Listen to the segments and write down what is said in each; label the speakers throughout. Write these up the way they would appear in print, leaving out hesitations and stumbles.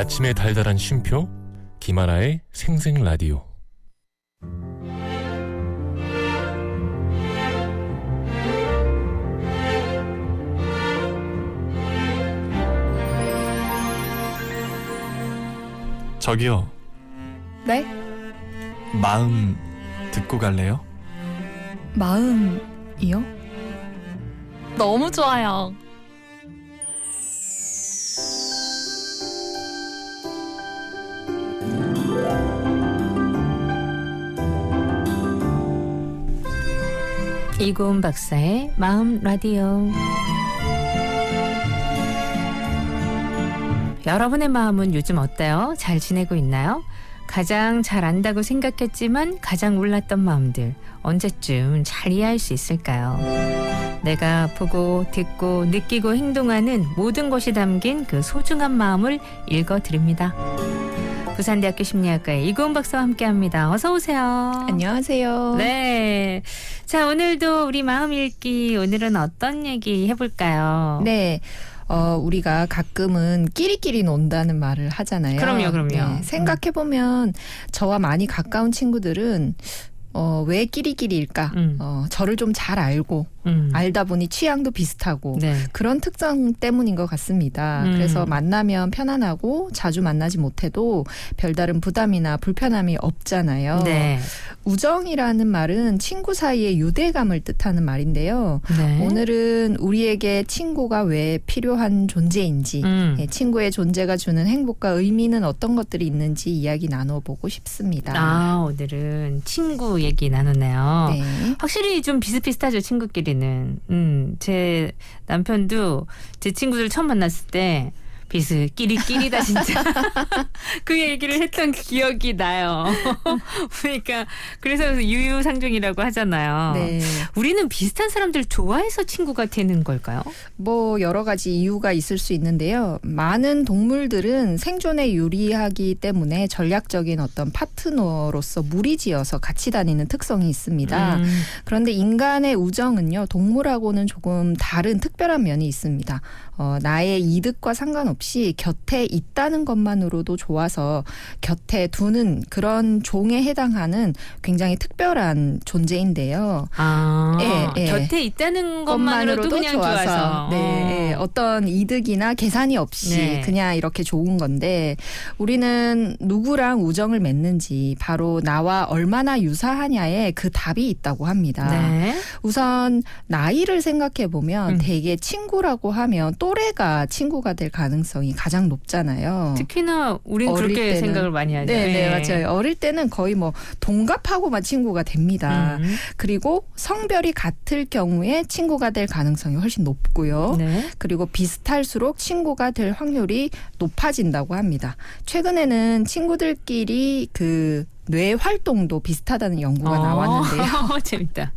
Speaker 1: 아침의 달달한 쉼표 김하나의 생생라디오. 저기요.
Speaker 2: 네?
Speaker 3: 마음 듣고 갈래요?
Speaker 2: 마음이요?
Speaker 4: 너무 좋아요.
Speaker 5: 이고은 박사의 마음 라디오. 여러분의 마음은 요즘 어때요? 잘 지내고 있나요? 가장 잘 안다고 생각했지만 가장 몰랐던 마음들 언제쯤 잘 이해할 수 있을까요? 내가 보고 듣고 느끼고 행동하는 모든 것이 담긴 그 소중한 마음을 읽어드립니다. 부산대학교 심리학과의 이고은 박사와 함께합니다. 어서 오세요.
Speaker 2: 안녕하세요.
Speaker 5: 네. 자, 오늘도 우리 마음 읽기, 오늘은 어떤 얘기 해볼까요?
Speaker 2: 네. 우리가 가끔은 끼리끼리 논다는 말을 하잖아요.
Speaker 5: 그럼요.
Speaker 2: 네, 생각해보면 저와 많이 가까운 친구들은 왜 끼리끼리일까? 저를 좀 잘 알고 알다 보니 취향도 비슷하고
Speaker 5: 네.
Speaker 2: 그런 특성 때문인 것 같습니다. 그래서 만나면 편안하고 자주 만나지 못해도 별다른 부담이나 불편함이 없잖아요.
Speaker 5: 네.
Speaker 2: 우정이라는 말은 친구 사이의 유대감을 뜻하는 말인데요.
Speaker 5: 네.
Speaker 2: 오늘은 우리에게 친구가 왜 필요한 존재인지, 친구의 존재가 주는 행복과 의미는 어떤 것들이 있는지 이야기 나눠보고 싶습니다.
Speaker 5: 아, 오늘은 친구 얘기 나누네요.
Speaker 2: 네.
Speaker 5: 확실히 좀 비슷비슷하죠, 친구끼리는. 제 남편도 제 친구들 처음 만났을 때 끼리끼리다 진짜. 그 얘기를 했던 기억이 나요. 그러니까 그래서 유유상종이라고 하잖아요.
Speaker 2: 네.
Speaker 5: 우리는 비슷한 사람들 좋아해서 친구가 되는 걸까요?
Speaker 2: 뭐 여러 가지 이유가 있을 수 있는데요. 많은 동물들은 생존에 유리하기 때문에 전략적인 어떤 파트너로서 무리지어서 같이 다니는 특성이 있습니다. 그런데 인간의 우정은요, 동물하고는 조금 다른 특별한 면이 있습니다. 나의 이득과 상관없이 곁에 있다는 것만으로도 좋아서 곁에 두는 그런 종에 해당하는 굉장히 특별한 존재인데요.
Speaker 5: 곁에 있다는 것만으로도 그냥 좋아서.
Speaker 2: 네, 어떤 이득이나 계산이 없이
Speaker 5: 네.
Speaker 2: 그냥 이렇게 좋은 건데, 우리는 누구랑 우정을 맺는지 바로 나와 얼마나 유사하냐에 그 답이 있다고 합니다.
Speaker 5: 네.
Speaker 2: 우선 나이를 생각해 보면 대개 친구라고 하면 또래가 친구가 될 가능성이 가장 높잖아요.
Speaker 5: 특히나 우린
Speaker 2: 어릴
Speaker 5: 그렇게
Speaker 2: 때는.
Speaker 5: 생각을 많이 하죠.
Speaker 2: 네, 맞아요. 어릴 때는 거의 뭐 동갑하고만 친구가 됩니다. 그리고 성별이 같을 경우에 친구가 될 가능성이 훨씬 높고요.
Speaker 5: 네.
Speaker 2: 그리고 비슷할수록 친구가 될 확률이 높아진다고 합니다. 최근에는 친구들끼리 그 뇌 활동도 비슷하다는 연구가 나왔는데요.
Speaker 5: 재밌다.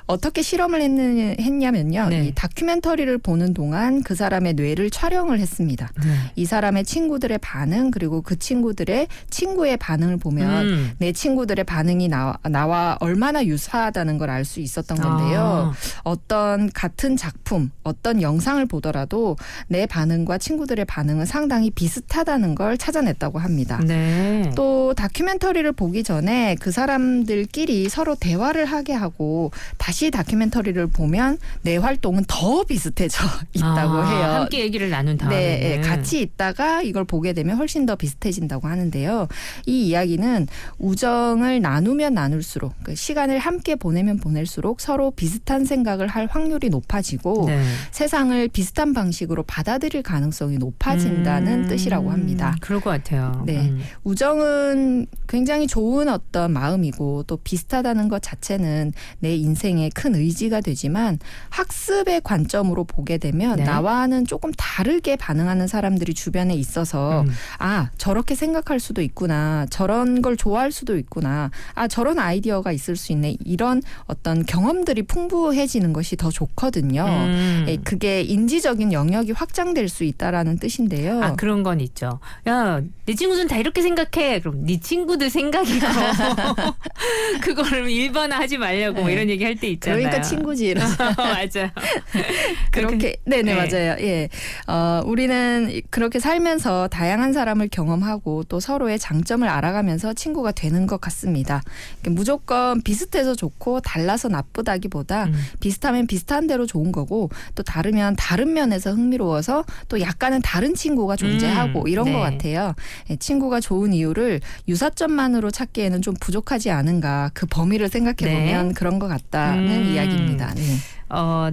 Speaker 2: 어떻게 실험을 했냐면요.
Speaker 5: 네.
Speaker 2: 이 다큐멘터리를 보는 동안 그 사람의 뇌를 촬영을 했습니다.
Speaker 5: 네.
Speaker 2: 이 사람의 친구들의 반응, 그리고 그 친구들의 친구의 반응을 보면 내 친구들의 반응이 나와 얼마나 유사하다는 걸 알 수 있었던 건데요. 어떤 같은 작품, 어떤 영상을 보더라도 내 반응과 친구들의 반응은 상당히 비슷하다는 걸 찾아냈다고 합니다.
Speaker 5: 네.
Speaker 2: 또 다큐멘터리를 보기 전에 그 사람들끼리 서로 대화를 하게 하고 다시 다큐멘터리를 보면 내 활동은 더 비슷해져 있다고 해요.
Speaker 5: 함께 얘기를 나눈 다음에.
Speaker 2: 네, 같이 있다가 이걸 보게 되면 훨씬 더 비슷해진다고 하는데요. 이 이야기는 우정을 나누면 나눌수록, 그 시간을 함께 보내면 보낼수록 서로 비슷한 생각을 할 확률이 높아지고
Speaker 5: 네.
Speaker 2: 세상을 비슷한 방식으로 받아들일 가능성이 높아진다는 뜻이라고 합니다.
Speaker 5: 그럴 것 같아요.
Speaker 2: 네, 우정은 굉장히 좋은 어떤 마음이고 또 비슷하다는 것 자체는 내 인생의 큰 의지가 되지만 학습의 관점으로 보게 되면
Speaker 5: 네.
Speaker 2: 나와는 조금 다르게 반응하는 사람들이 주변에 있어서 저렇게 생각할 수도 있구나, 저런 걸 좋아할 수도 있구나, 저런 아이디어가 있을 수 있네, 이런 어떤 경험들이 풍부해지는 것이 더 좋거든요. 그게 인지적인 영역이 확장될 수 있다라는 뜻인데요.
Speaker 5: 그런 건 있죠. 야, 내 친구들은 다 이렇게 생각해. 그럼 네 네 친구들 생각이고 그거를 일반화하지 말려고 뭐
Speaker 2: 네.
Speaker 5: 이런 얘기 할 때 있잖아요.
Speaker 2: 그러니까 친구지 이러죠.
Speaker 5: 맞아요.
Speaker 2: 그렇게 네네
Speaker 5: 네.
Speaker 2: 맞아요. 예, 우리는 그렇게 살면서 다양한 사람을 경험하고 또 서로의 장점을 알아가면서 친구가 되는 것 같습니다. 무조건 비슷해서 좋고 달라서 나쁘다기보다 비슷하면 비슷한 대로 좋은 거고 또 다르면 다른 면에서 흥미로워서 또 약간은 다른 친구가 존재하고 이런
Speaker 5: 네.
Speaker 2: 것 같아요. 예, 친구가 좋은 이유를 유사점만으로 찾기에는 좀 부족하지 않은가 그 범위를 생각해 보면 그런 것 같다는 이야기입니다. 네.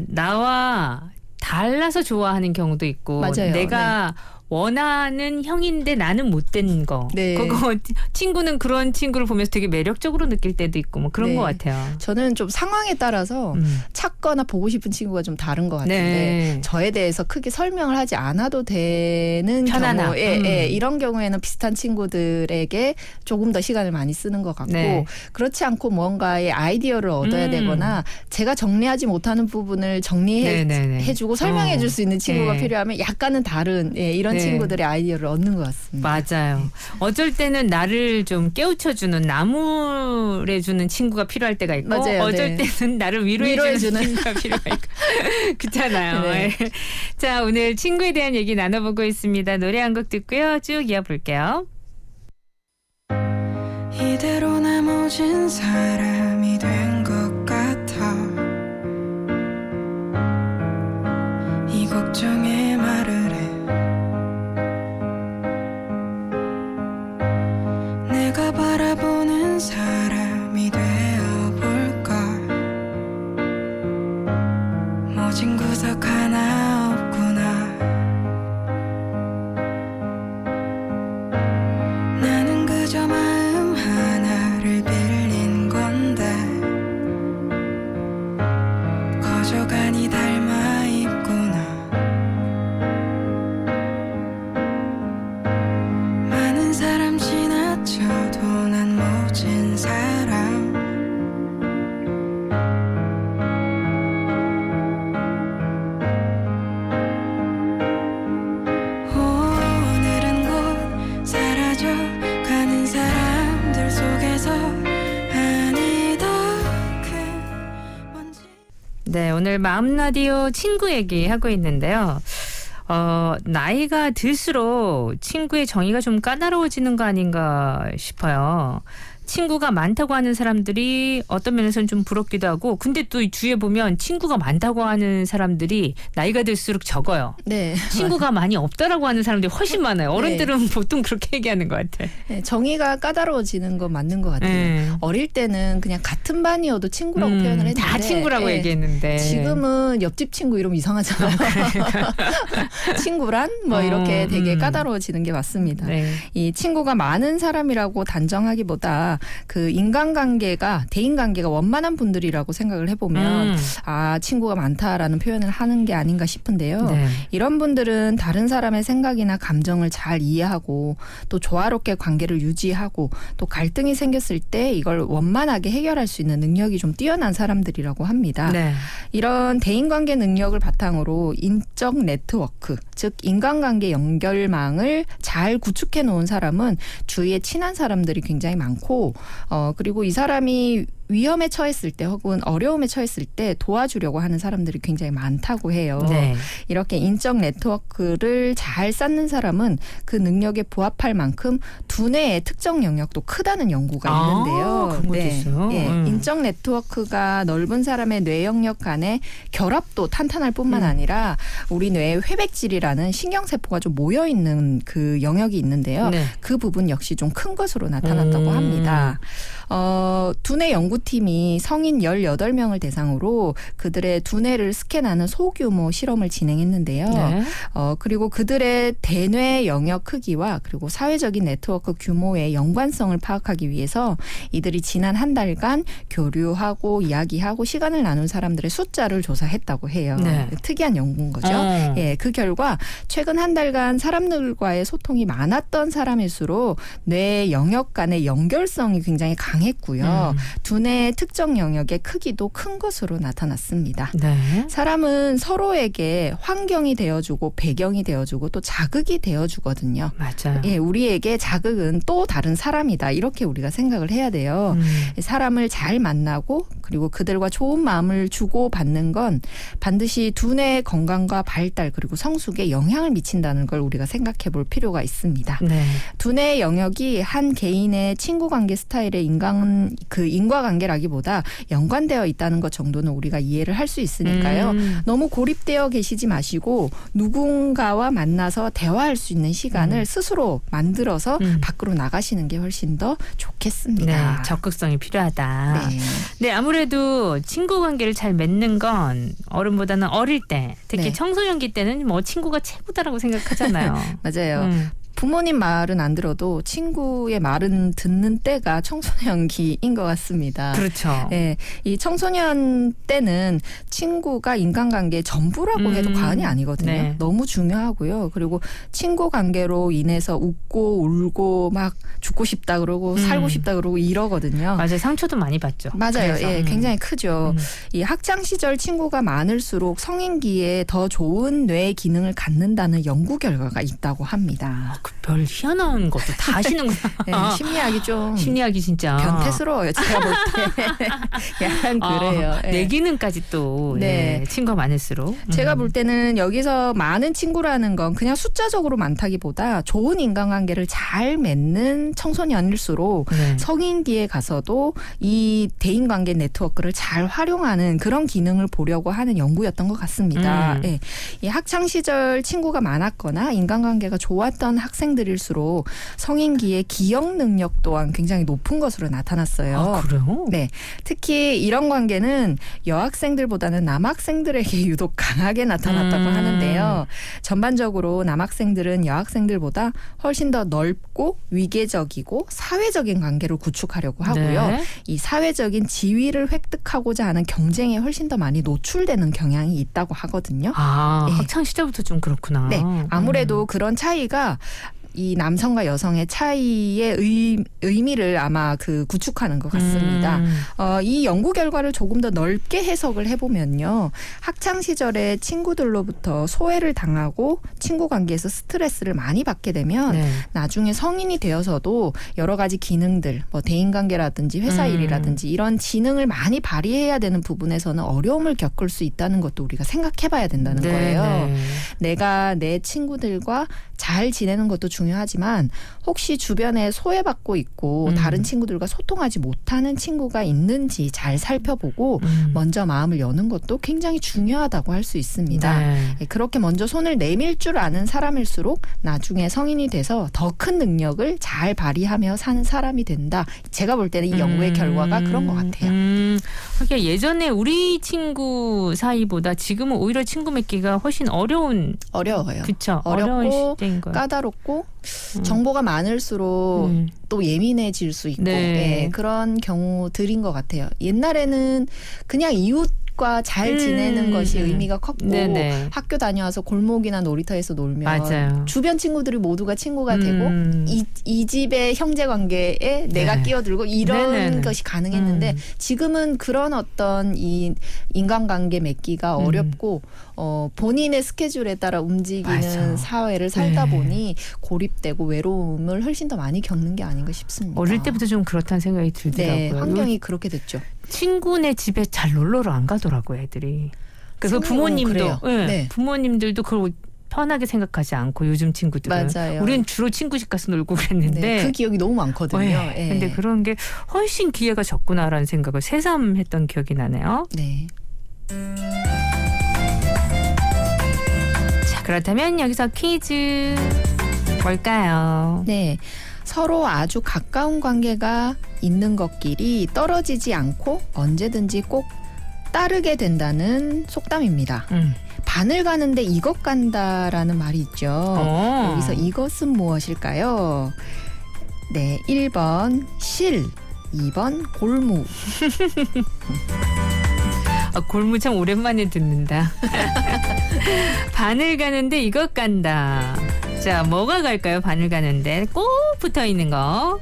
Speaker 5: 나와 달라서 좋아하는 경우도 있고
Speaker 2: 맞아요.
Speaker 5: 내가 원하는 형인데 나는 못된 거.
Speaker 2: 네.
Speaker 5: 그거 친구는 그런 친구를 보면서 되게 매력적으로 느낄 때도 있고 뭐 그런
Speaker 2: 네.
Speaker 5: 것 같아요.
Speaker 2: 저는 좀 상황에 따라서 찾거나 보고 싶은 친구가 좀 다른 것 같은데
Speaker 5: 네.
Speaker 2: 저에 대해서 크게 설명을 하지 않아도 되는
Speaker 5: 편안함.
Speaker 2: 경우, 이런 경우에는 비슷한 친구들에게 조금 더 시간을 많이 쓰는 것 같고
Speaker 5: 네.
Speaker 2: 그렇지 않고 뭔가의 아이디어를 얻어야 되거나 제가 정리하지 못하는 부분을 정리해주고 설명해줄 수 있는 친구가
Speaker 5: 네.
Speaker 2: 필요하면 약간은 다른 이런 친구들의 아이디어를 얻는 것 같습니다.
Speaker 5: 맞아요. 어쩔 때는 나를 좀 깨우쳐주는 나무래주는 친구가 필요할 때가 있고
Speaker 2: 맞아요.
Speaker 5: 어쩔
Speaker 2: 네.
Speaker 5: 때는 나를 위로해주는 친구가 필요가 있고 그렇잖아요.
Speaker 2: 네.
Speaker 5: 자, 오늘 친구에 대한 얘기 나눠보고 있습니다. 노래 한 곡 듣고요. 쭉 이어볼게요.
Speaker 6: 이대로 나 모진 사람이 된 것 같아 이 걱정에 말을 해 내가 바라보는 사람이 되어볼까 모진 구석 하나 없구나 나는 그저 마음 하나를 빌린 건데 거저간이 닮아 있구나 많은 사람 지나쳐도 난 모진 사람 오늘은 곧 사라져 가는 사람들 속에서 아니다 큰 먼지
Speaker 5: 네, 오늘 마음 라디오 친구 얘기하고 있는데요. 나이가 들수록 친구의 정의가 좀 까다로워지는 거 아닌가 싶어요. 친구가 많다고 하는 사람들이 어떤 면에서는 좀 부럽기도 하고 근데 또 주위에 보면 친구가 많다고 하는 사람들이 나이가 들수록 적어요.
Speaker 2: 네.
Speaker 5: 친구가 많이 없다라고 하는 사람들이 훨씬 많아요. 어른들은 보통 그렇게 얘기하는 것 같아요.
Speaker 2: 네, 정의가 까다로워지는 건 맞는 것 같아요. 어릴 때는 그냥 같은 반이어도 친구라고 표현을 했는데
Speaker 5: 다 친구라고 얘기했는데
Speaker 2: 지금은 옆집 친구 이러면 이상하잖아요. 친구란 뭐 이렇게 되게 까다로워지는 게 맞습니다.
Speaker 5: 네.
Speaker 2: 이 친구가 많은 사람이라고 단정하기보다 그 인간관계가 대인관계가 원만한 분들이라고 생각을 해보면 친구가 많다라는 표현을 하는 게 아닌가 싶은데요.
Speaker 5: 네.
Speaker 2: 이런 분들은 다른 사람의 생각이나 감정을 잘 이해하고 또 조화롭게 관계를 유지하고 또 갈등이 생겼을 때 이걸 원만하게 해결할 수 있는 능력이 좀 뛰어난 사람들이라고 합니다.
Speaker 5: 네.
Speaker 2: 이런 대인관계 능력을 바탕으로 인적 네트워크, 즉 인간관계 연결망을 잘 구축해 놓은 사람은 주위에 친한 사람들이 굉장히 많고 그리고 이 사람이 위험에 처했을 때 혹은 어려움에 처했을 때 도와주려고 하는 사람들이 굉장히 많다고 해요.
Speaker 5: 네.
Speaker 2: 이렇게 인적 네트워크를 잘 쌓는 사람은 그 능력에 부합할 만큼 두뇌의 특정 영역도 크다는 연구가 있는데요.
Speaker 5: 그런 것도 있어요?
Speaker 2: 예, 인적 네트워크가 넓은 사람의 뇌 영역 간의 결합도 탄탄할 뿐만 아니라 우리 뇌에 회백질이라는 신경세포가 좀 모여있는 그 영역이 있는데요.
Speaker 5: 네.
Speaker 2: 그 부분 역시 좀 큰 것으로 나타났다고 합니다. 두뇌 연구팀이 성인 18명을 대상으로 그들의 두뇌를 스캔하는 소규모 실험을 진행했는데요.
Speaker 5: 네.
Speaker 2: 그리고 그들의 대뇌 영역 크기와 그리고 사회적인 네트워크 규모의 연관성을 파악하기 위해서 이들이 지난 한 달간 교류하고 이야기하고 시간을 나눈 사람들의 숫자를 조사했다고 해요.
Speaker 5: 네.
Speaker 2: 특이한 연구인 거죠. 예, 그 결과 최근 한 달간 사람들과의 소통이 많았던 사람일수록 뇌 영역 간의 연결성이 굉장히 강했고요. 두뇌의 특정 영역의 크기도 큰 것으로 나타났습니다.
Speaker 5: 네.
Speaker 2: 사람은 서로에게 환경이 되어주고 배경이 되어주고 또 자극이 되어주거든요.
Speaker 5: 맞아요.
Speaker 2: 예, 우리에게 자극은 또 다른 사람이다. 이렇게 우리가 생각을 해야 돼요. 사람을 잘 만나고 그리고 그들과 좋은 마음을 주고 받는 건 반드시 두뇌의 건강과 발달 그리고 성숙에 영향을 미친다는 걸 우리가 생각해 볼 필요가 있습니다.
Speaker 5: 네.
Speaker 2: 두뇌의 영역이 한 개인의 친구 관계 스타일의 인과관계라기보다 연관되어 있다는 것 정도는 우리가 이해를 할 수 있으니까요. 너무 고립되어 계시지 마시고 누군가와 만나서 대화할 수 있는 시간을 스스로 만들어서 밖으로 나가시는 게 훨씬 더 좋겠습니다.
Speaker 5: 네, 적극성이 필요하다.
Speaker 2: 네.
Speaker 5: 네, 아무래도 친구 관계를 잘 맺는 건 어른보다는 어릴 때, 특히
Speaker 2: 네.
Speaker 5: 청소년기 때는 뭐 친구가 최고다라고 생각하잖아요.
Speaker 2: 맞아요. 부모님 말은 안 들어도 친구의 말은 듣는 때가 청소년기인 것 같습니다.
Speaker 5: 그렇죠.
Speaker 2: 네, 이 청소년 때는 친구가 인간관계의 전부라고 해도 과언이 아니거든요.
Speaker 5: 네.
Speaker 2: 너무 중요하고요. 그리고 친구 관계로 인해서 웃고 울고 막 죽고 싶다 그러고 살고 싶다 그러고 이러거든요.
Speaker 5: 맞아요. 상처도 많이 받죠.
Speaker 2: 맞아요.
Speaker 5: 그래서.
Speaker 2: 예, 굉장히 크죠. 이 학창 시절 친구가 많을수록 성인기에 더 좋은 뇌 기능을 갖는다는 연구 결과가 있다고 합니다.
Speaker 5: 별 희한한 것도 다 하시는구나.
Speaker 2: 네, 심리학이 좀
Speaker 5: 심리학이 진짜
Speaker 2: 변태스러워요. 제가 볼 때. 약간 그래요. 예.
Speaker 5: 내 기능까지 또
Speaker 2: 네.
Speaker 5: 네, 친구가 많을수록.
Speaker 2: 제가 볼 때는 여기서 많은 친구라는 건 그냥 숫자적으로 많다기보다 좋은 인간관계를 잘 맺는 청소년일수록
Speaker 5: 네.
Speaker 2: 성인기에 가서도 이 대인관계 네트워크를 잘 활용하는 그런 기능을 보려고 하는 연구였던 것 같습니다. 예. 이 학창시절 친구가 많았거나 인간관계가 좋았던 학생들일수록 성인기의 기억 능력 또한 굉장히 높은 것으로 나타났어요.
Speaker 5: 아, 그래요?
Speaker 2: 네. 특히 이런 관계는 여학생들보다는 남학생들에게 유독 강하게 나타났다고 하는데요. 전반적으로 남학생들은 여학생들보다 훨씬 더 넓고 위계적이고 사회적인 관계를 구축하려고 하고요.
Speaker 5: 네.
Speaker 2: 이 사회적인 지위를 획득하고자 하는 경쟁에 훨씬 더 많이 노출되는 경향이 있다고 하거든요.
Speaker 5: 아,
Speaker 2: 네.
Speaker 5: 학창 시절부터 좀 그렇구나.
Speaker 2: 네. 아무래도 그런 차이가 이 남성과 여성의 차이의 의미를 아마 구축하는 것 같습니다. 이 연구 결과를 조금 더 넓게 해석을 해보면요. 학창 시절에 친구들로부터 소외를 당하고 친구 관계에서 스트레스를 많이 받게 되면
Speaker 5: 네.
Speaker 2: 나중에 성인이 되어서도 여러 가지 기능들, 뭐 대인관계라든지 회사 일이라든지 이런 지능을 많이 발휘해야 되는 부분에서는 어려움을 겪을 수 있다는 것도 우리가 생각해봐야 된다는
Speaker 5: 네,
Speaker 2: 거예요.
Speaker 5: 네.
Speaker 2: 내가 내 친구들과 잘 지내는 것도 중요하지만 혹시 주변에 소외받고 있고 다른 친구들과 소통하지 못하는 친구가 있는지 잘 살펴보고 먼저 마음을 여는 것도 굉장히 중요하다고 할 수 있습니다.
Speaker 5: 네.
Speaker 2: 그렇게 먼저 손을 내밀 줄 아는 사람일수록 나중에 성인이 돼서 더 큰 능력을 잘 발휘하며 사는 사람이 된다. 제가 볼 때는 이 연구의 결과가 그런 것 같아요.
Speaker 5: 그러니까 예전에 우리 친구 사이보다 지금은 오히려 친구 맺기가 훨씬 어려운.
Speaker 2: 어려워요.
Speaker 5: 그쵸.
Speaker 2: 어렵고
Speaker 5: 어려운 시대인 거예요.
Speaker 2: 까다롭고 정보가 많을수록 또 예민해질 수 있고
Speaker 5: 네.
Speaker 2: 예, 그런 경우들인 것 같아요. 옛날에는 그냥 이웃과 잘 지내는 것이 의미가 컸고
Speaker 5: 네네.
Speaker 2: 학교 다녀와서 골목이나 놀이터에서 놀면
Speaker 5: 맞아요.
Speaker 2: 주변 친구들이 모두가 친구가 되고 이 집의 형제 관계에 내가
Speaker 5: 네.
Speaker 2: 끼어들고 이런
Speaker 5: 네네네.
Speaker 2: 것이 가능했는데 지금은 그런 어떤 이 인간관계 맺기가 어렵고 본인의 스케줄에 따라 움직이는
Speaker 5: 맞아.
Speaker 2: 사회를 살다
Speaker 5: 네.
Speaker 2: 보니 고립되고 외로움을 훨씬 더 많이 겪는 게 아닌가 싶습니다.
Speaker 5: 어릴 때부터 좀 그렇다는 생각이 들더라고요.
Speaker 2: 네, 환경이 그렇게 됐죠.
Speaker 5: 친구네 집에 잘 놀러를 안 가더라고요, 애들이. 그래서
Speaker 2: 친구,
Speaker 5: 부모님도
Speaker 2: 그래요.
Speaker 5: 네,
Speaker 2: 네.
Speaker 5: 부모님들도 그걸 편하게 생각하지 않고 요즘 친구들은
Speaker 2: 맞아요.
Speaker 5: 우리는 주로 친구 집 가서 놀고 그랬는데
Speaker 2: 네, 그 기억이 너무 많거든요.
Speaker 5: 네,
Speaker 2: 예.
Speaker 5: 근데 그런 게 훨씬 기회가 적구나라는 생각을 새삼했던 기억이 나네요.
Speaker 2: 네.
Speaker 5: 자, 그렇다면 여기서 퀴즈 뭘까요?
Speaker 2: 네. 서로 아주 가까운 관계가 있는 것끼리 떨어지지 않고 언제든지 꼭 따르게 된다는 속담입니다. 바늘 가는데 이것 간다라는 말이 있죠. 여기서 이것은 무엇일까요? 네, 1번 실, 2번 골무.
Speaker 5: 골무 참 오랜만에 듣는다. 바늘 가는데 이것 간다. 자, 뭐가 갈까요? 바늘 가는데 꼭 붙어 있는 거.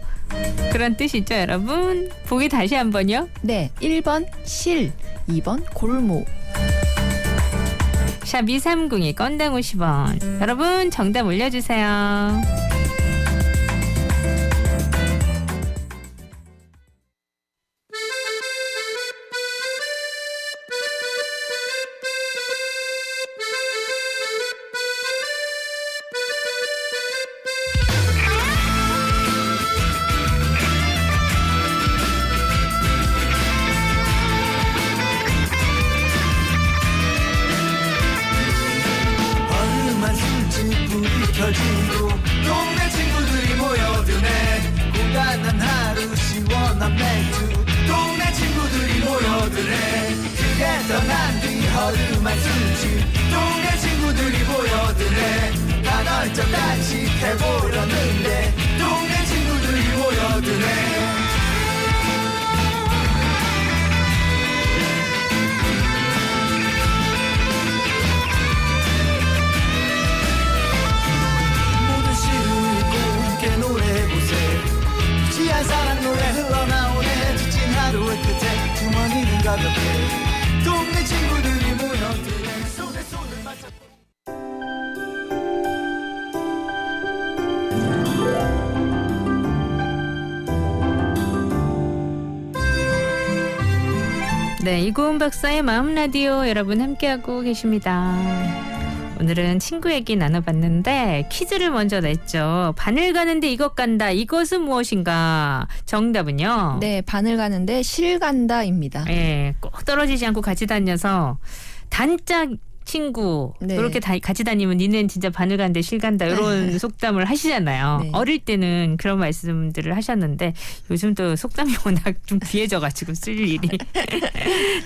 Speaker 5: 그런 뜻이죠, 여러분. 보기 다시 한번요.
Speaker 2: 네, 1번 실, 2번 골무.
Speaker 5: 샵 230이 건당 50원. 여러분 정답 올려주세요.
Speaker 7: 얼음한 술집불이 켜지고 동네 친구들이 모여드네. 고단한 하루 시원한 맥주 동네 친구들이 모여드네. 그게 떠난 뒤 얼음한 술집 동네 친구들이 모여드네. 간헐적 단식 해보려는데 동네 친구들이 모여드네. 모든 시를 읽고 함께 노래해보세. 지한 사랑 노래 흘러나오네. 지친 하루의 끝에 주머니는 가볍게 동네 친구들이 모여드네. 손에 손을 맞잡고
Speaker 5: 네, 이고은 박사의 마음 라디오 여러분 함께하고 계십니다. 오늘은 친구 얘기 나눠봤는데 퀴즈를 먼저 냈죠. 바늘 가는데 이것 간다. 이것은 무엇인가? 정답은요?
Speaker 2: 네, 바늘 가는데 실 간다입니다.
Speaker 5: 예, 꼭 떨어지지 않고 같이 다녀서 단짝 친구
Speaker 2: 네.
Speaker 5: 그렇게 같이 다니면 니는 진짜 바늘 간데 실 간다 이런 속담을 하시잖아요.
Speaker 2: 네.
Speaker 5: 어릴 때는 그런 말씀들을 하셨는데 요즘 또 속담이 워낙 좀 귀해져가지고 쓸 일이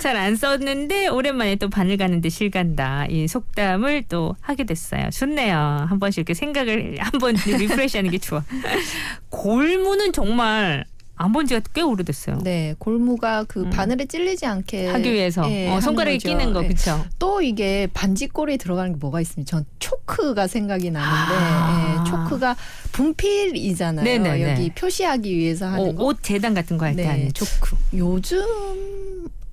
Speaker 5: 잘 안 썼는데 오랜만에 또 바늘 가는데 실 간다 이 속담을 또 하게 됐어요. 좋네요. 한 번씩 이렇게 생각을 한번 리프레시하는 게 좋아. 골무는 정말 안 본 지가 꽤 오래됐어요.
Speaker 2: 네, 골무가 그 바늘에 찔리지 않게
Speaker 5: 하기 위해서
Speaker 2: 하는
Speaker 5: 손가락에
Speaker 2: 거죠.
Speaker 5: 끼는 거
Speaker 2: 네.
Speaker 5: 그렇죠?
Speaker 2: 또 이게 반지꼬리에 들어가는 게 뭐가 있습니까? 전 초크가 생각이 나는데
Speaker 5: 아.
Speaker 2: 예, 초크가 분필이잖아요.
Speaker 5: 네네네.
Speaker 2: 여기 표시하기 위해서 하는 거.
Speaker 5: 옷 재단 같은 거 할 때
Speaker 2: 네.
Speaker 5: 하는 초크.
Speaker 2: 요즘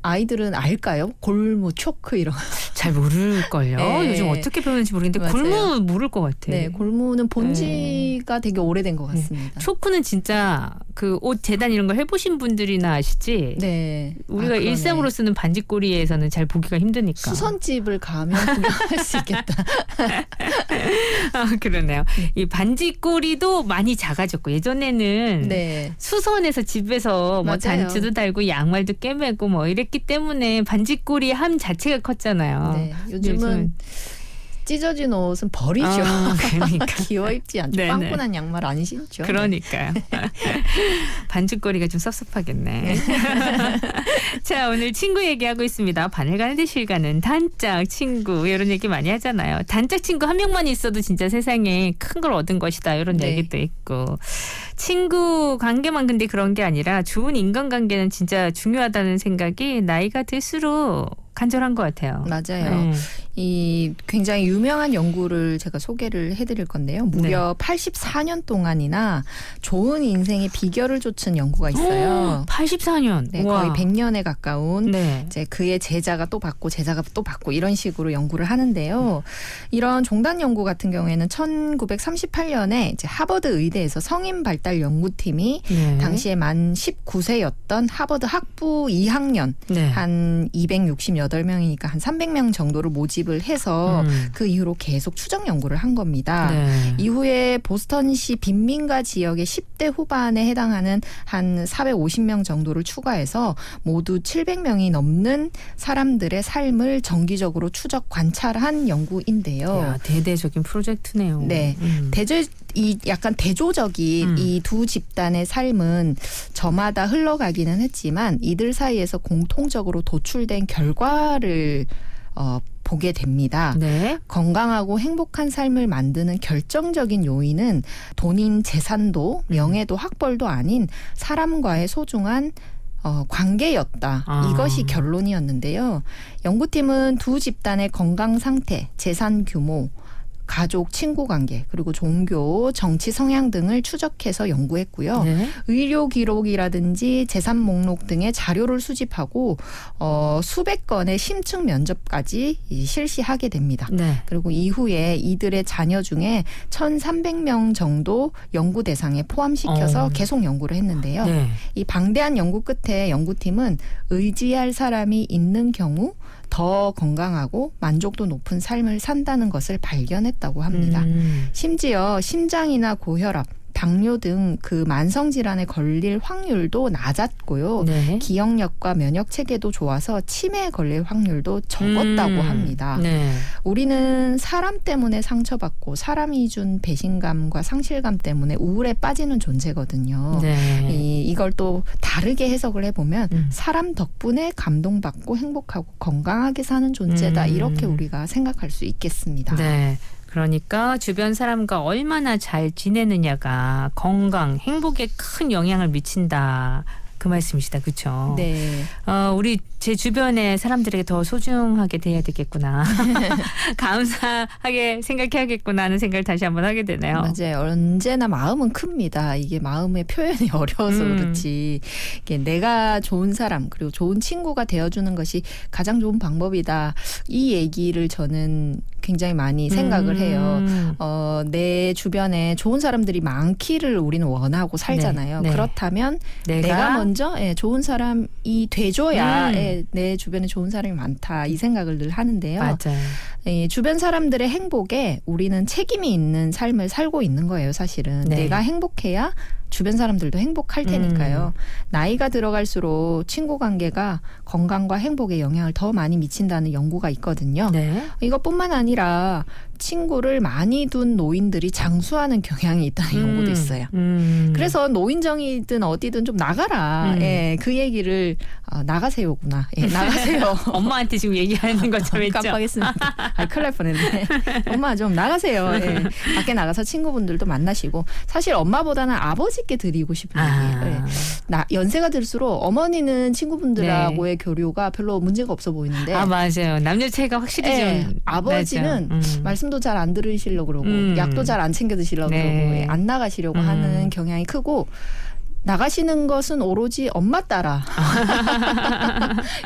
Speaker 2: 아이들은 알까요? 골무, 초크 이런 거.
Speaker 5: 잘 모를걸요.
Speaker 2: 네.
Speaker 5: 요즘 어떻게 배우는지 모르겠는데
Speaker 2: 맞아요.
Speaker 5: 골무 모를 것 같아.
Speaker 2: 네, 골무는 본 지가 되게 오래된 것 같습니다.
Speaker 5: 초크는 진짜 그 옷 재단 이런 거 해보신 분들이나 아시지?
Speaker 2: 네.
Speaker 5: 우리가
Speaker 2: 그러네.
Speaker 5: 일상으로 쓰는 반지꼬리에서는 잘 보기가 힘드니까.
Speaker 2: 수선집을 가면 구경할 수 있겠다.
Speaker 5: 아, 그러네요. 이 반지꼬리도 많이 작아졌고 예전에는
Speaker 2: 네.
Speaker 5: 수선해서 집에서 뭐
Speaker 2: 맞아요.
Speaker 5: 단추도 달고 양말도 꿰매고 뭐 이랬기 때문에 반지꼬리 함 자체가 컸잖아요.
Speaker 2: 네. 요즘은 찢어진 옷은 버리죠.
Speaker 5: 아, 그러니까.
Speaker 2: 기워 입지 않죠.
Speaker 5: 네네.
Speaker 2: 빵꾸난 양말 안 신죠.
Speaker 5: 그러니까요. 반죽거리가 좀 섭섭하겠네. 자, 오늘 친구 얘기하고 있습니다. 바늘 가는데 실 가는 단짝 친구 이런 얘기 많이 하잖아요. 단짝 친구 한 명만 있어도 진짜 세상에 큰 걸 얻은 것이다 이런
Speaker 2: 네.
Speaker 5: 얘기도 있고 친구 관계만 근데 그런 게 아니라 좋은 인간관계는 진짜 중요하다는 생각이 나이가 들수록 간절한 것 같아요.
Speaker 2: 맞아요. 이 굉장히 유명한 연구를 제가 소개를 해드릴 건데요. 무려 84년 동안이나 좋은 인생의 비결을 쫓은 연구가 있어요.
Speaker 5: 84년.
Speaker 2: 네, 거의 100년에 가까운
Speaker 5: 네.
Speaker 2: 이제 그의 제자가 또 받고 제자가 또 받고 이런 식으로 연구를 하는데요. 이런 종단 연구 같은 경우에는 1938년에 이제 하버드 의대에서 성인 발달 연구팀이
Speaker 5: 네.
Speaker 2: 당시에 만 19세였던 하버드 학부 2학년
Speaker 5: 네.
Speaker 2: 한 268명이니까 한 300명 정도를 모집을 해서 그 이후로 계속 추적 연구를 한 겁니다.
Speaker 5: 네.
Speaker 2: 이후에 보스턴시 빈민가 지역의 10대 후반에 해당하는 한 450명 정도를 추가해서 모두 700명이 넘는 사람들의 삶을 정기적으로 추적 관찰한 연구인데요.
Speaker 5: 야, 대대적인 프로젝트네요.
Speaker 2: 네. 이 약간 대조적인 이 두 집단의 삶은 저마다 흘러가기는 했지만 이들 사이에서 공통적으로 도출된 결과를 보게 됩니다.
Speaker 5: 네.
Speaker 2: 건강하고 행복한 삶을 만드는 결정적인 요인은 돈인 재산도 명예도 학벌도 아닌 사람과의 소중한 관계였다.
Speaker 5: 아.
Speaker 2: 이것이 결론이었는데요. 연구팀은 두 집단의 건강 상태, 재산 규모, 가족, 친구 관계, 그리고 종교, 정치 성향 등을 추적해서 연구했고요.
Speaker 5: 네.
Speaker 2: 의료 기록이라든지 재산 목록 등의 자료를 수집하고 수백 건의 심층 면접까지 실시하게 됩니다.
Speaker 5: 네.
Speaker 2: 그리고 이후에 이들의 자녀 중에 1,300명 정도 연구 대상에 포함시켜서 계속 연구를 했는데요.
Speaker 5: 네.
Speaker 2: 이 방대한 연구 끝에 연구팀은 의지할 사람이 있는 경우 더 건강하고 만족도 높은 삶을 산다는 것을 발견했다고 합니다. 심지어 심장이나 고혈압, 당뇨 등 그 만성 질환에 걸릴 확률도 낮았고요.
Speaker 5: 네.
Speaker 2: 기억력과 면역 체계도 좋아서 치매에 걸릴 확률도 적었다고 합니다.
Speaker 5: 네.
Speaker 2: 우리는 사람 때문에 상처받고 사람이 준 배신감과 상실감 때문에 우울에 빠지는 존재거든요.
Speaker 5: 네.
Speaker 2: 이걸 또 다르게 해석을 해보면
Speaker 5: 음.
Speaker 2: 사람 덕분에 감동받고 행복하고 건강하게 사는 존재다. 이렇게 우리가 생각할 수 있겠습니다.
Speaker 5: 네. 그러니까 주변 사람과 얼마나 잘 지내느냐가 건강, 행복에 큰 영향을 미친다. 그 말씀이시다. 그렇죠?
Speaker 2: 네.
Speaker 5: 우리 제 주변의 사람들에게 더 소중하게 대해야 되겠구나. 감사하게 생각해야겠구나 하는 생각을 다시 한번 하게 되네요.
Speaker 2: 맞아요. 언제나 마음은 큽니다. 이게 마음의 표현이 어려워서 그렇지. 이게 내가 좋은 사람 그리고 좋은 친구가 되어주는 것이 가장 좋은 방법이다. 이 얘기를 저는 굉장히 많이 생각을 해요. 내 주변에 좋은 사람들이 많기를 우리는 원하고 살잖아요.
Speaker 5: 네, 네.
Speaker 2: 그렇다면 내가 먼저 좋은 사람이 돼줘야 내 주변에 좋은 사람이 많다. 이 생각을 늘 하는데요.
Speaker 5: 맞아요.
Speaker 2: 주변 사람들의 행복에 우리는 책임이 있는 삶을 살고 있는 거예요. 사실은.
Speaker 5: 네.
Speaker 2: 내가 행복해야 주변 사람들도 행복할 테니까요. 나이가 들어갈수록 친구 관계가 건강과 행복에 영향을 더 많이 미친다는 연구가 있거든요.
Speaker 5: 네.
Speaker 2: 이것뿐만 아니라 친구를 많이 둔 노인들이 장수하는 경향이 있다는 연구도 있어요. 그래서 노인정이든 어디든 좀 나가라. 예, 그 얘기를 나가세요구나. 예, 나가세요.
Speaker 5: 엄마한테 지금 얘기하는 것처럼 했죠.
Speaker 2: 깜빡했습니다. 큰일 날 뻔했네. 엄마 좀 나가세요. 예. 밖에 나가서 친구분들도 만나시고 사실 엄마보다는 아버지께 드리고 싶은 얘기예요. 예. 연세가 들수록 어머니는 친구분들하고의 교류가 별로 문제가 없어 보이는데
Speaker 5: 맞아요. 남녀 차이가 확실히 좀
Speaker 2: 아버지는 말씀도 잘 안 들으시려고 그러고 약도 잘 안 챙겨 드시려고 그러고 예, 안 나가시려고 하는 경향이 크고 나가시는 것은 오로지 엄마 따라.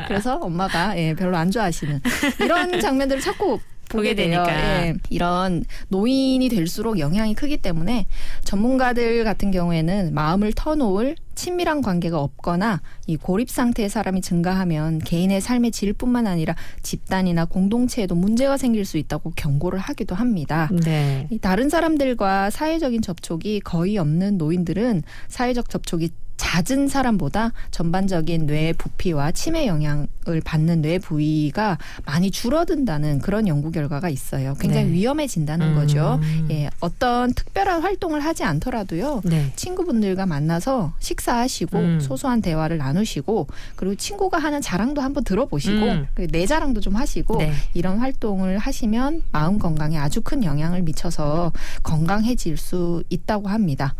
Speaker 2: 그래서 엄마가 별로 안 좋아하시는 이런 장면들을 자꾸 보게 돼요. 예, 이런 노인이 될수록 영향이 크기 때문에 전문가들 같은 경우에는 마음을 터놓을 친밀한 관계가 없거나 이 고립 상태의 사람이 증가하면 개인의 삶의 질뿐만 아니라 집단이나 공동체에도 문제가 생길 수 있다고 경고를 하기도 합니다.
Speaker 5: 네.
Speaker 2: 다른 사람들과 사회적인 접촉이 거의 없는 노인들은 사회적 접촉이 잦은 사람보다 전반적인 뇌 부피와 치매 영향을 받는 뇌 부위가 많이 줄어든다는 그런 연구 결과가 있어요. 굉장히 위험해진다는 거죠. 예, 어떤 특별한 활동을 하지 않더라도요. 친구분들과 만나서 식사하시고 소소한 대화를 나누시고 그리고 친구가 하는 자랑도 한번 들어보시고 내 자랑도 좀 하시고 이런 활동을 하시면 마음 건강에 아주 큰 영향을 미쳐서 건강해질 수 있다고 합니다.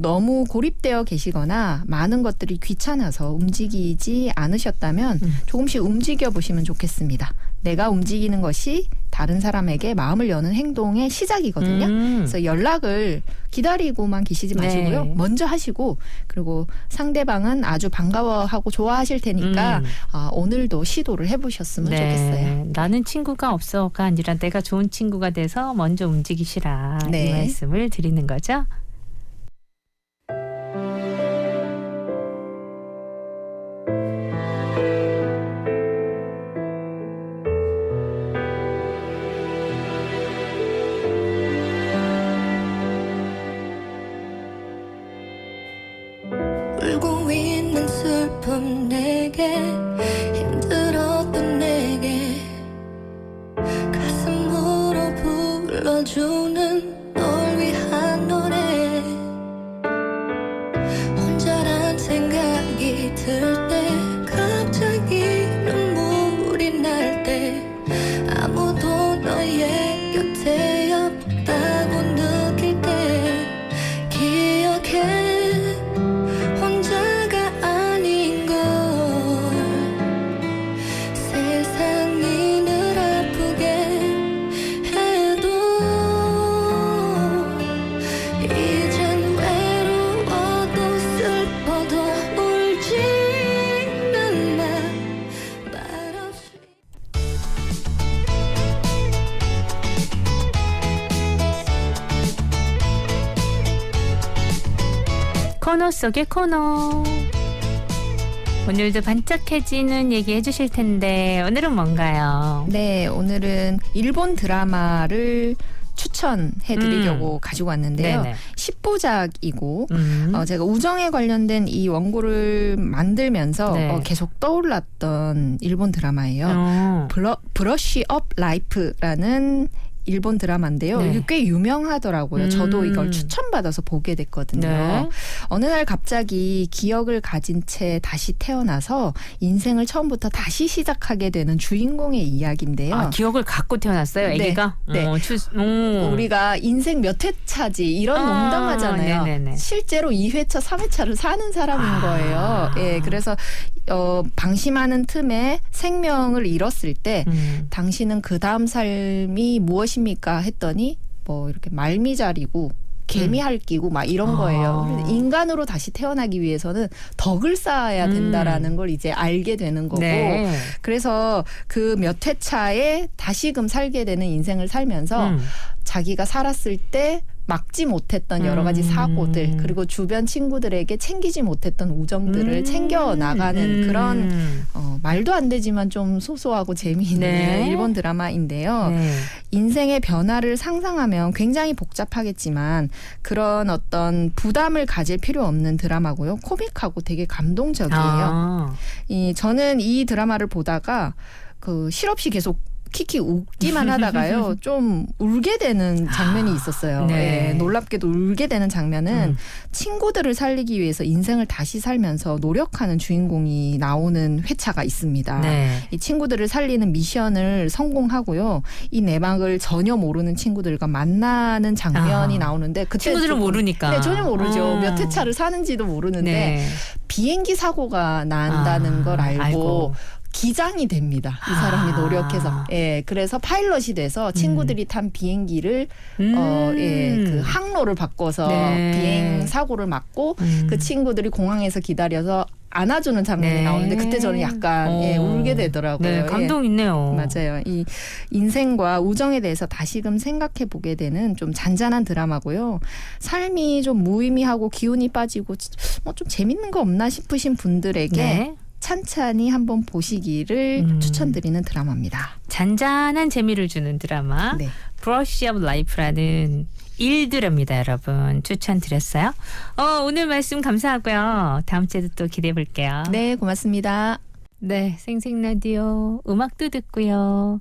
Speaker 2: 너무 고립되어 계시거나 많은 것들이 귀찮아서 움직이지 않으셨다면 조금씩 움직여 보시면 좋겠습니다. 내가 움직이는 것이 다른 사람에게 마음을 여는 행동의 시작이거든요. 그래서 연락을 기다리고만 계시지 마시고요. 먼저 하시고 그리고 상대방은 아주 반가워하고 좋아하실 테니까 오늘도 시도를 해보셨으면 좋겠어요.
Speaker 5: 나는 친구가 없어가 아니라 내가 좋은 친구가 돼서 먼저 움직이시라. 이 말씀을 드리는 거죠.
Speaker 6: 울고 있는 슬픔 내게 힘들었던 내게 가슴으로 불러주는 널 위한 노래 혼자란 생각이 들 때 갑자기 눈물이 날 때 아무도 너의 곁에 없다고 느낄 때 기억해 세상이 늘 아프게 해도
Speaker 5: 코너 속의 코너. 오늘도 반짝해지는 얘기 해주실 텐데 오늘은 뭔가요?
Speaker 2: 네, 오늘은 일본 드라마를 추천해드리려고 가지고 왔는데요.
Speaker 5: 네네.
Speaker 2: 10부작이고
Speaker 5: 음.
Speaker 2: 제가 우정에 관련된 이 원고를 만들면서
Speaker 5: 네.
Speaker 2: 계속 떠올랐던 일본 드라마예요. 브러쉬 업 라이프라는 일본 드라마인데요.
Speaker 5: 네.
Speaker 2: 이게 꽤 유명하더라고요. 저도 이걸 추천받아서 보게 됐거든요.
Speaker 5: 네.
Speaker 2: 어느 날 갑자기 기억을 가진 채 다시 태어나서 인생을 처음부터 다시 시작하게 되는 주인공의 이야기인데요.
Speaker 5: 아, 기억을 갖고 태어났어요,
Speaker 2: 네.
Speaker 5: 아기가?
Speaker 2: 네.
Speaker 5: 우리가
Speaker 2: 우리가 인생 몇 회차지 이런 농담하잖아요.
Speaker 5: 네네네.
Speaker 2: 실제로 2회차, 3회차를 사는 사람인 거예요. 예, 그래서 방심하는 틈에 생명을 잃었을 때 당신은 그 다음 삶이 무엇입니까 했더니 뭐 이렇게 말미잘이고 개미할 끼고 막 이런 거예요. 인간으로 다시 태어나기 위해서는 덕을 쌓아야 된다라는 걸 이제 알게 되는 거고
Speaker 5: 네.
Speaker 2: 그래서 그 몇 회차에 다시금 살게 되는 인생을 살면서 자기가 살았을 때 막지 못했던 여러 가지 사고들 그리고 주변 친구들에게 챙기지 못했던 우정들을 챙겨 나가는 그런 말도 안 되지만 좀 소소하고 재미있는
Speaker 5: 네.
Speaker 2: 일본 드라마인데요.
Speaker 5: 네.
Speaker 2: 인생의 변화를 상상하면 굉장히 복잡하겠지만 그런 어떤 부담을 가질 필요 없는 드라마고요. 코믹하고 되게 감동적이에요. 저는 이 드라마를 보다가 그 실없이 계속 키키 웃기만 하다가요. 좀 울게 되는 장면이 있었어요.
Speaker 5: 네.
Speaker 2: 예, 놀랍게도 울게 되는 장면은 친구들을 살리기 위해서 인생을 다시 살면서 노력하는 주인공이 나오는 회차가 있습니다.
Speaker 5: 네.
Speaker 2: 이 친구들을 살리는 미션을 성공하고요. 이 내막을 전혀 모르는 친구들과 만나는 장면이 나오는데 그때
Speaker 5: 친구들은
Speaker 2: 조금-
Speaker 5: 모르니까.
Speaker 2: 네, 전혀 모르죠. 몇 회차를 사는지도 모르는데
Speaker 5: 네.
Speaker 2: 비행기 사고가 난다는 걸 알고 기장이 됩니다. 이 사람이 노력해서. 예, 그래서 파일럿이 돼서 친구들이 탄 비행기를 그 항로를 바꿔서
Speaker 5: 네.
Speaker 2: 비행 사고를 막고 그 친구들이 공항에서 기다려서 안아주는 장면이
Speaker 5: 네.
Speaker 2: 나오는데 그때 저는 약간 울게 되더라고요.
Speaker 5: 네, 감동 있네요.
Speaker 2: 맞아요. 이 인생과 우정에 대해서 다시금 생각해 보게 되는 좀 잔잔한 드라마고요. 삶이 좀 무의미하고 기운이 빠지고 뭐 좀 재밌는 거 없나 싶으신 분들에게
Speaker 5: 네.
Speaker 2: 찬찬히 한번 보시기를 추천드리는 드라마입니다.
Speaker 5: 잔잔한 재미를 주는 드라마
Speaker 2: 네.
Speaker 5: 브러쉬 업 라이프라는 일드랍니다, 여러분. 추천드렸어요. 오늘 말씀 감사하고요. 다음 주에도 또 기대해 볼게요.
Speaker 2: 네, 고맙습니다.
Speaker 5: 네, 생생라디오 음악도 듣고요.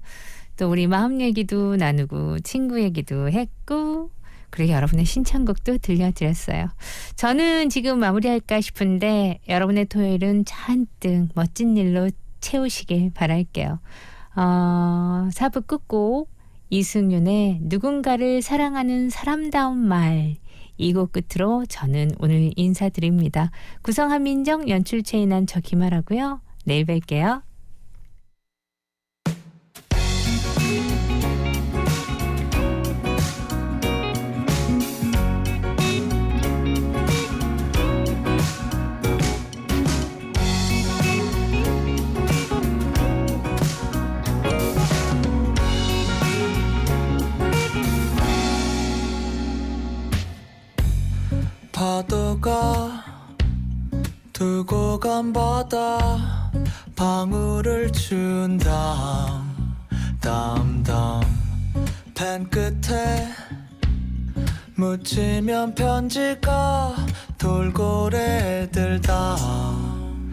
Speaker 5: 또 우리 마음 얘기도 나누고 친구 얘기도 했고 그리고 여러분의 신청곡도 들려드렸어요. 저는 지금 마무리할까 싶은데 여러분의 토요일은 잔뜩 멋진 일로 채우시길 바랄게요. 4부 끝곡 이승윤의 누군가를 사랑하는 사람다운 말 이 곡 끝으로 저는 오늘 인사드립니다. 구성 한민정, 연출 최인한, 저 김아라고요. 내일 뵐게요.
Speaker 7: 파도가 두고 간 바다 방울을 준 다음 펜 끝에 묻히면 편지가 돌고래들 다운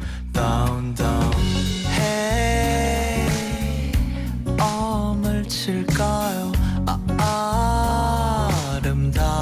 Speaker 7: 헤이 엄을 칠까요 아름다운